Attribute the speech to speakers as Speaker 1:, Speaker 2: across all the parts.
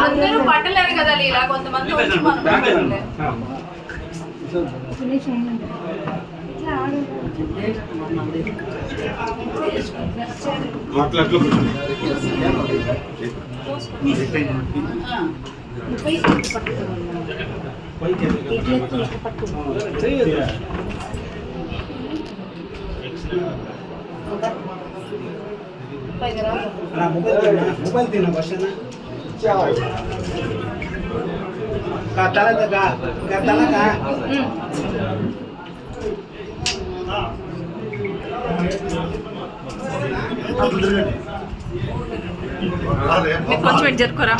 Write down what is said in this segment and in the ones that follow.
Speaker 1: అందరూ పట్టలేరు కదా ఇలా కొంతమంది వచ్చి
Speaker 2: मोबाइल देना बस ना कताला का
Speaker 1: కొంచెం వెయిట్ జరుకోరా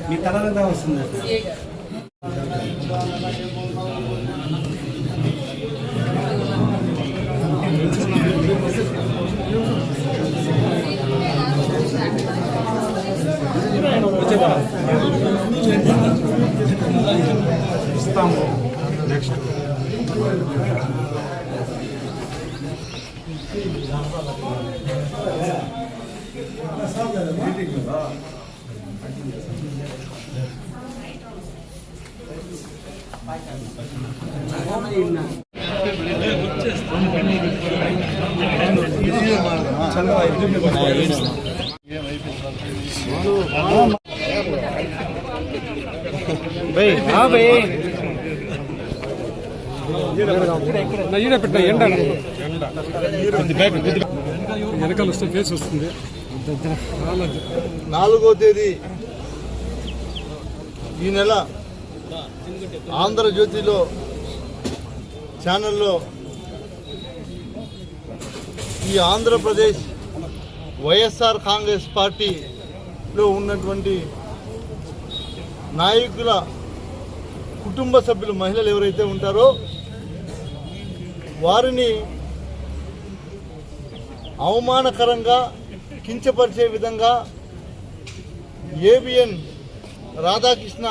Speaker 2: మీ తర్వాత వస్తుంది ఇస్తాము నెక్స్ట్ వెనకాల వస్తే ఫేస్ వస్తుంది.
Speaker 3: 4వ తేదీ ఈ నెల ఆంధ్రజ్యోతిలో ఛానల్లో ఈ ఆంధ్రప్రదేశ్ వైఎస్ఆర్ కాంగ్రెస్ పార్టీలో ఉన్నటువంటి నాయకుల కుటుంబ సభ్యులు మహిళలు ఎవరైతే ఉంటారో వారిని అవమానకరంగా కించపరిచే విధంగా ఏబిఎన్ రాధాకృష్ణ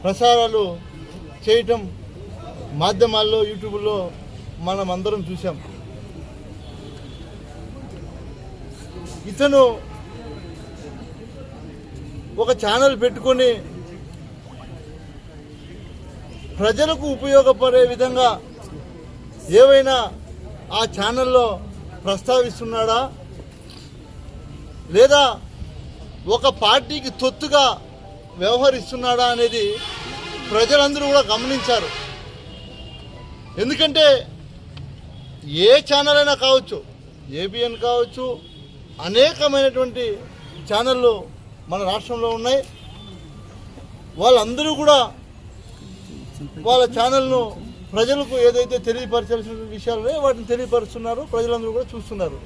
Speaker 3: ప్రసారాలు చేయటం మాధ్యమాల్లో యూట్యూబ్లో మనం అందరం చూసాం. ఇతను ఒక ఛానల్ పెట్టుకొని ప్రజలకు ఉపయోగపడే విధంగా ఏవైనా ఆ ఛానల్లో ప్రస్తావిస్తున్నాడా లేదా ఒక పార్టీకి తొత్తుగా వ్యవహరిస్తున్నాడా అనేది ప్రజలందరూ కూడా గమనించారు. ఎందుకంటే ఏ ఛానల్ అయినా కావచ్చు, ఏబిఎన్ కావచ్చు, అనేకమైనటువంటి ఛానళ్ళు మన రాష్ట్రంలో ఉన్నాయి. వాళ్ళందరూ కూడా వాళ్ళ ఛానల్ను ప్రజలకు ఏదైతే తెలియపరచాల్సిన విషయాలు వాటిని తెలియపరుస్తున్నారు. ప్రజలందరూ కూడా చూస్తున్నారు.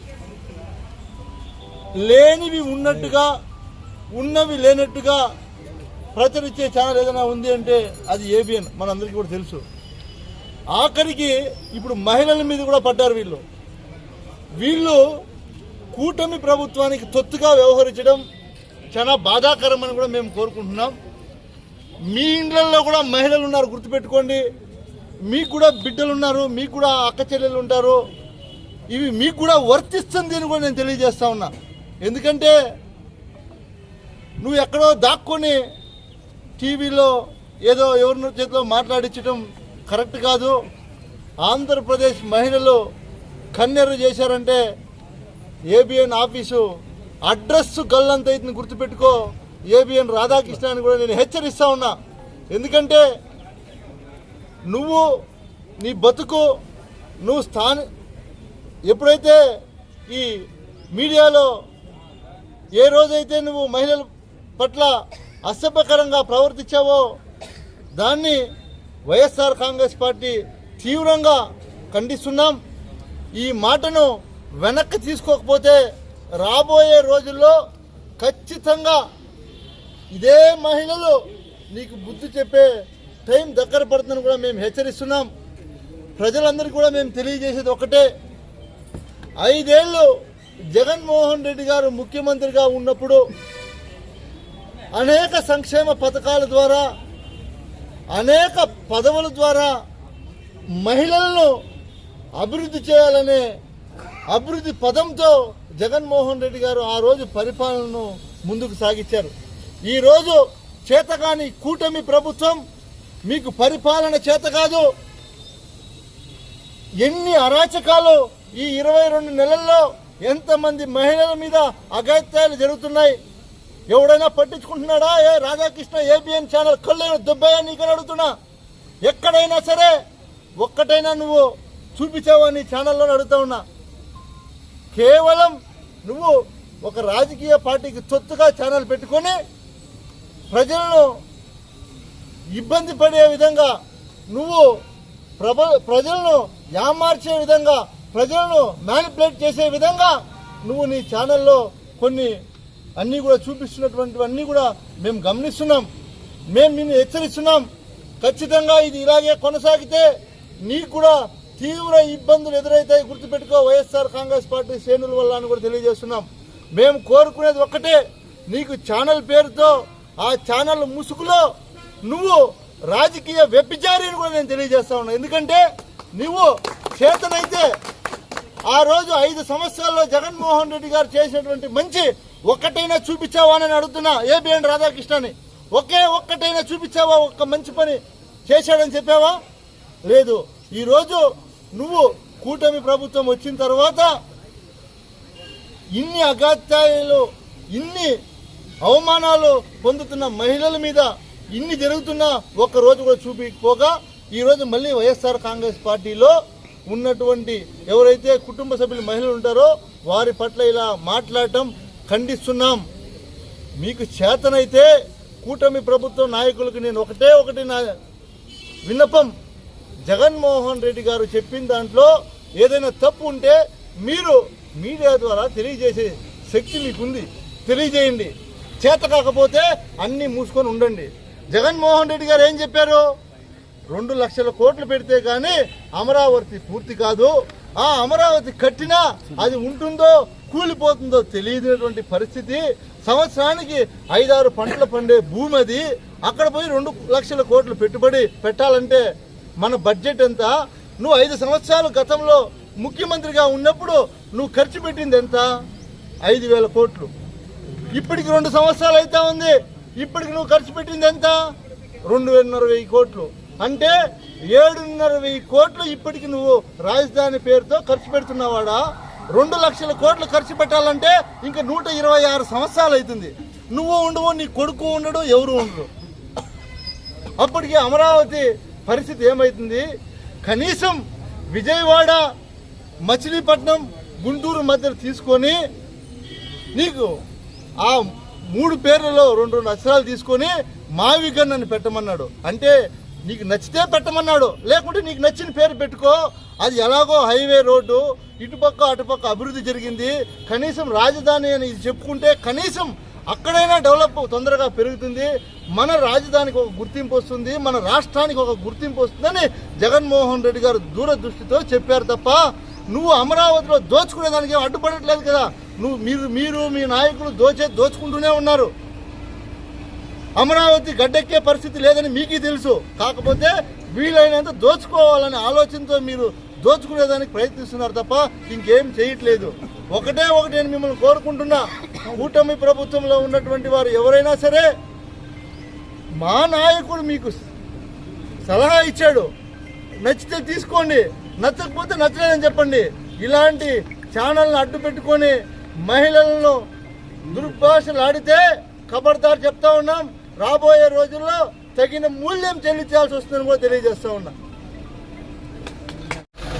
Speaker 3: లేనివి ఉన్నట్టుగా, ఉన్నవి లేనట్టుగా ప్రచురించే ఛానల్ ఏదైనా ఉంది అంటే అది ఏబిఎన్. మనందరికీ కూడా తెలుసు. ఆఖరికి ఇప్పుడు మహిళల మీద కూడా పడ్డారు వీళ్ళు కూటమి ప్రభుత్వానికి తొత్తుగా వ్యవహరించడం చాలా బాధాకరమని కూడా మేము కోరుకుంటున్నాం. మీ ఇండ్లలో కూడా మహిళలు ఉన్నారు, గుర్తుపెట్టుకోండి. మీకు కూడా బిడ్డలు ఉన్నారు, మీకు కూడా అక్క చెల్లెలు ఉంటారు. ఇవి మీకు కూడా వర్తిస్తుంది అని కూడా నేను తెలియజేస్తా ఉన్నా. ఎందుకంటే నువ్వు ఎక్కడో దాక్కొని టీవీలో ఏదో ఎవరి చేతిలో మాట్లాడించడం కరెక్ట్ కాదు. ఆంధ్రప్రదేశ్ మహిళలు కన్నెర్ర చేశారంటే ఏబిఎన్ ఆఫీసు అడ్రస్ గల్లంత అయితే గుర్తుపెట్టుకో. ఏబిఎన్ రాధాకృష్ణ అని కూడా నేను హెచ్చరిస్తా ఉన్నా. ఎందుకంటే నువ్వు నీ బతుకు నువ్వు ఎప్పుడైతే ఈ మీడియాలో ఏ రోజైతే నువ్వు మహిళల పట్ల అసభ్యకరంగా ప్రవర్తించావో దాన్ని వైఎస్ఆర్ కాంగ్రెస్ పార్టీ తీవ్రంగా ఖండిస్తున్నాం. ఈ మాటను వెనక్కి తీసుకోకపోతే రాబోయే రోజుల్లో ఖచ్చితంగా ఇదే మహిళలు నీకు బుద్ధి చెప్పే టైం దగ్గర పడుతుందని కూడా మేము హెచ్చరిస్తున్నాం. ప్రజలందరికీ కూడా మేము తెలియజేసేది ఒకటే, 5 ఏళ్ళు జగన్మోహన్ రెడ్డి గారు ముఖ్యమంత్రిగా ఉన్నప్పుడు అనేక సంక్షేమ పథకాల ద్వారా అనేక పదవుల ద్వారా మహిళలను అభివృద్ధి చేయాలనే అభివృద్ధి పదంతో జగన్మోహన్ రెడ్డి గారు ఆ రోజు పరిపాలనను ముందుకు సాగించారు. ఈరోజు చేతగాని కూటమి ప్రభుత్వం మీకు పరిపాలన చేత కాదు. ఎన్ని అరాచకాలు ఈ 22 నెలల్లో ఎంతమంది మహిళల మీద అఘాయిత్యాలు జరుగుతున్నాయి. ఎవడైనా పట్టించుకుంటున్నాడా? రాధాకృష్ణ ఏబిఎన్ ఛానల్ కళ్ళు దుబ్బయ్యా నీకని అడుగుతున్నా. ఎక్కడైనా సరే ఒక్కటైనా నువ్వు చూపించావా నీ ఛానల్లో అడుగుతా ఉన్నా. కేవలం నువ్వు ఒక రాజకీయ పార్టీకి తొత్తుగా ఛానల్ పెట్టుకొని ప్రజలను ఇబ్బంది పడే విధంగా నువ్వు ప్రజలను యామార్చే విధంగా ప్రజలను మ్యానిపులేట్ చేసే విధంగా నువ్వు నీ ఛానల్లో కొన్ని అన్నీ కూడా చూపిస్తున్నటువంటివన్నీ కూడా మేము గమనిస్తున్నాం. మేము నిన్ను హెచ్చరిస్తున్నాం. ఖచ్చితంగా ఇది ఇలాగే కొనసాగితే నీకు కూడా తీవ్ర ఇబ్బందులు ఎదురైతాయి. గుర్తుపెట్టుకో, వైఎస్ఆర్ కాంగ్రెస్ పార్టీ శ్రేణుల వల్ల అని కూడా తెలియజేస్తున్నాం. మేము కోరుకునేది ఒక్కటే, నీకు ఛానల్ పేరుతో ఆ ఛానల్ ముసుగులో నువ్వు రాజకీయ వ్యభిచారి అని కూడా నేను తెలియజేస్తా ఉన్నా. ఎందుకంటే నువ్వు చేతనైతే ఆ రోజు 5 సంవత్సరాల్లో జగన్మోహన్ రెడ్డి గారు చేసినటువంటి మంచి ఒక్కటైనా చూపించావా అని అడుగుతున్నా. ఏబిఎన్ రాధాకృష్ణని ఒక్కటైనా చూపించావా? ఒక్క మంచి పని చేశాడని చెప్పావా? లేదు. ఈరోజు నువ్వు కూటమి ప్రభుత్వం వచ్చిన తర్వాత ఇన్ని అఘాత్యాలు, ఇన్ని అవమానాలు పొందుతున్న మహిళల మీద ఇన్ని జరుగుతున్నా ఒక్కరోజు కూడా చూపించకపోగా ఈరోజు మళ్ళీ వైఎస్ఆర్ కాంగ్రెస్ పార్టీలో ఉన్నటువంటి ఎవరైతే కుటుంబ సభ్యులు మహిళలు ఉంటారో వారి పట్ల ఇలా మాట్లాడటం ఖండిస్తున్నాం. మీకు చేతనైతే కూటమి ప్రభుత్వం నాయకులకు నేను ఒకటి నా విన్నపం, జగన్మోహన్ రెడ్డి గారు చెప్పిన దాంట్లో ఏదైనా తప్పు ఉంటే మీరు మీడియా ద్వారా తెలియజేసే శక్తి మీకుంది, తెలియజేయండి. చేత కాకపోతే అన్నీ మూసుకొని ఉండండి. జగన్మోహన్ రెడ్డి గారు ఏం చెప్పారు? 2 లక్షల కోట్లు పెడితే కానీ అమరావతి పూర్తి కాదు. ఆ అమరావతి కట్టినా అది ఉంటుందో కూలిపోతుందో తెలియనటువంటి పరిస్థితి. సంవత్సరానికి 5-6 పంటలు పండే భూమి అది. అక్కడ పోయి 2 లక్షల కోట్లు పెట్టుబడి పెట్టాలంటే మన బడ్జెట్ ఎంత? నువ్వు 5 సంవత్సరాలు గతంలో ముఖ్యమంత్రిగా ఉన్నప్పుడు నువ్వు ఖర్చు పెట్టింది ఎంత? 5,000 కోట్లు. ఇప్పటికి 2 సంవత్సరాలు అయితే ఉంది. ఇప్పటికి నువ్వు ఖర్చు పెట్టింది ఎంత? 2,500 కోట్లు. అంటే 7,500 కోట్లు ఇప్పటికి నువ్వు రాజధాని పేరుతో ఖర్చు పెడుతున్నావాడా? 2 లక్షల కోట్లు ఖర్చు పెట్టాలంటే ఇంకా 126 సంవత్సరాలు అవుతుంది. నువ్వు ఉండవు, నీ కొడుకు ఉండడు, ఎవరు ఉండరు. అప్పటికి అమరావతి పరిస్థితి ఏమవుతుంది? కనీసం విజయవాడ, మచిలీపట్నం, గుంటూరు మధ్యలో తీసుకొని నీకు ఆ 3 పేర్లలో 2 అక్షరాలు తీసుకొని మావిగన్ అని పెట్టమన్నాడు. అంటే నీకు నచ్చితే పెట్టమన్నాడు, లేకుంటే నీకు నచ్చిన పేరు పెట్టుకో. అది ఎలాగో హైవే రోడ్డు, ఇటుపక్క అటుపక్క అభివృద్ధి జరిగింది. కనీసం రాజధాని అని చెప్పుకుంటే కనీసం అక్కడైనా డెవలప్ తొందరగా పెరుగుతుంది. మన రాజధానికి ఒక గుర్తింపు వస్తుంది, మన రాష్ట్రానికి ఒక గుర్తింపు వస్తుందని జగన్మోహన్ రెడ్డి గారు దూరదృష్టితో చెప్పారు తప్ప నువ్వు అమరావతిలో దోచుకునేదానికి అడ్డుపడట్లేదు కదా. మీరు మీ నాయకులు దోచుకుంటూనే ఉన్నారు. అమరావతి గడ్డెక్కే పరిస్థితి లేదని మీకీ తెలుసు. కాకపోతే వీలైనంత దోచుకోవాలనే ఆలోచనతో మీరు దోచుకునేదానికి ప్రయత్నిస్తున్నారు తప్ప ఇంకేం చేయట్లేదు. ఒకటే నేను మిమ్మల్ని కోరుకుంటున్నా, కూటమి ప్రభుత్వంలో ఉన్నటువంటి వారు ఎవరైనా సరే, మా నాయకుడు మీకు సలహా ఇచ్చాడు, నచ్చితే తీసుకోండి, నచ్చకపోతే నచ్చలేదని చెప్పండి. ఇలాంటి ఛానల్ని అడ్డు పెట్టుకొని మహిళలను దుర్భాషలు ఆడితే ఖబర్దార్ చెప్తా ఉన్నాం. రాబోయే రోజుల్లో తగిన మూల్యం చెల్లించాల్సి వస్తుందని కూడా తెలియజేస్తా ఉన్నా.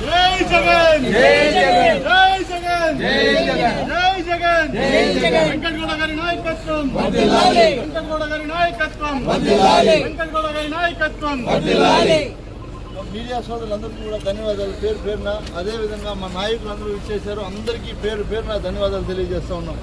Speaker 3: జై జగన్, జై జగన్, జై జగన్, జై జగన్, జై జగన్. జగన్ వెంకటగౌడ గారి నాయకత్వం వెంకటగౌడ గారి నాయకత్వం వెంకటగౌడ గారి నాయకత్వం. మీడియా సోదరులందరికీ కూడా ధన్యవాదాలు పేరు పేరున. అదేవిధంగా మా నాయకులందరూ ఇచ్చేశారు, అందరికీ పేరు పేరున ధన్యవాదాలు తెలియజేస్తా ఉన్నాం.